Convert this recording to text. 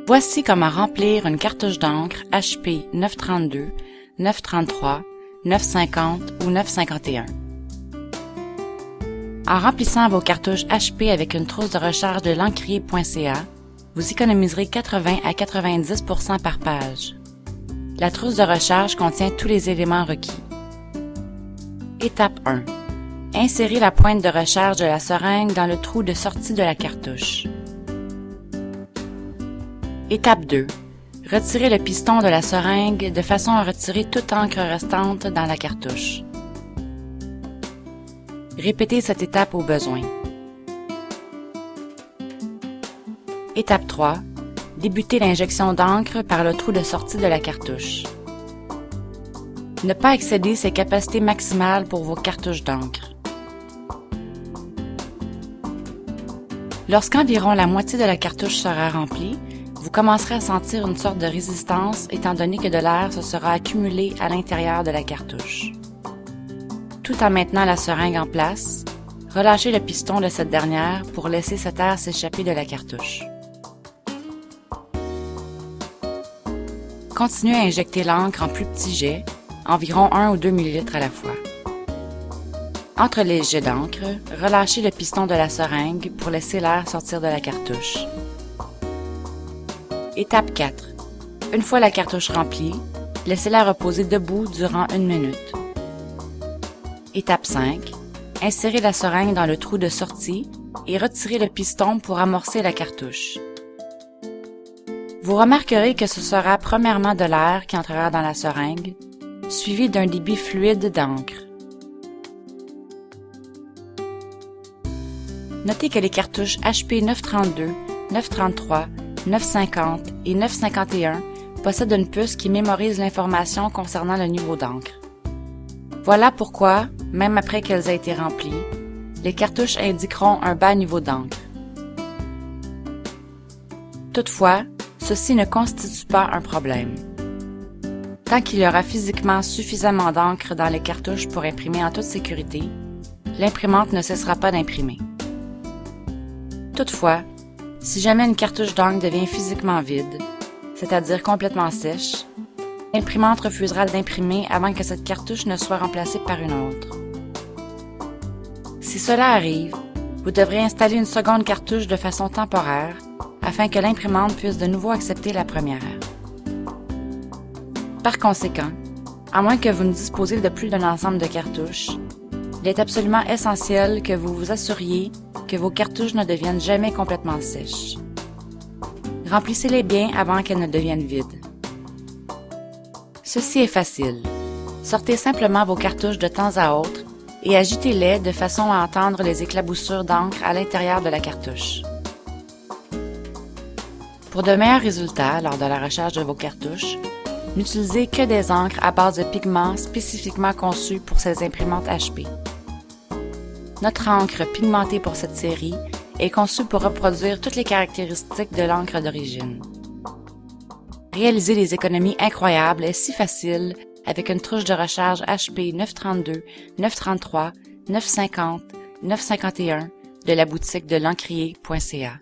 Voici comment remplir une cartouche d'encre HP 932, 933, 950 ou 951. En remplissant vos cartouches HP avec une trousse de recharge de l'encrier.ca, vous économiserez 80 à 90% par page. La trousse de recharge contient tous les éléments requis. Étape 1. Insérez la pointe de recharge de la seringue dans le trou de sortie de la cartouche. Étape 2. Retirez le piston de la seringue de façon à retirer toute encre restante dans la cartouche. Répétez cette étape au besoin. Étape 3. Débutez l'injection d'encre par le trou de sortie de la cartouche. Ne pas excéder ses capacités maximales pour vos cartouches d'encre. Lorsqu'environ la moitié de la cartouche sera remplie, vous commencerez à sentir une sorte de résistance étant donné que de l'air se sera accumulé à l'intérieur de la cartouche. Tout en maintenant la seringue en place, relâchez le piston de cette dernière pour laisser cet air s'échapper de la cartouche. Continuez à injecter l'encre en plus petits jets, environ 1 ou 2 ml à la fois. Entre les jets d'encre, relâchez le piston de la seringue pour laisser l'air sortir de la cartouche. Étape 4. Une fois la cartouche remplie, laissez-la reposer debout durant 1 minute. Étape 5. Insérez la seringue dans le trou de sortie et retirez le piston pour amorcer la cartouche. Vous remarquerez que ce sera premièrement de l'air qui entrera dans la seringue, suivi d'un débit fluide d'encre. Notez que les cartouches HP 932, 933, 950 et 951 possèdent une puce qui mémorise l'information concernant le niveau d'encre. Voilà pourquoi, même après qu'elles aient été remplies, les cartouches indiqueront un bas niveau d'encre. Toutefois, ceci ne constitue pas un problème. Tant qu'il y aura physiquement suffisamment d'encre dans les cartouches pour imprimer en toute sécurité, l'imprimante ne cessera pas d'imprimer. Toutefois, si jamais une cartouche d'encre devient physiquement vide, c'est-à-dire complètement sèche, l'imprimante refusera d'imprimer avant que cette cartouche ne soit remplacée par une autre. Si cela arrive, vous devrez installer une seconde cartouche de façon temporaire afin que l'imprimante puisse de nouveau accepter la première. Par conséquent, à moins que vous ne disposiez de plus d'un ensemble de cartouches, il est absolument essentiel que vous vous assuriez que vos cartouches ne deviennent jamais complètement sèches. Remplissez-les bien avant qu'elles ne deviennent vides. Ceci est facile. Sortez simplement vos cartouches de temps à autre et agitez-les de façon à entendre les éclaboussures d'encre à l'intérieur de la cartouche. Pour de meilleurs résultats lors de la recharge de vos cartouches, n'utilisez que des encres à base de pigments spécifiquement conçus pour ces imprimantes HP. Notre encre pigmentée pour cette série est conçue pour reproduire toutes les caractéristiques de l'encre d'origine. Réaliser des économies incroyables est si facile avec une trousse de recharge HP 932, 933, 950, 951 de la boutique de l'encrier.ca.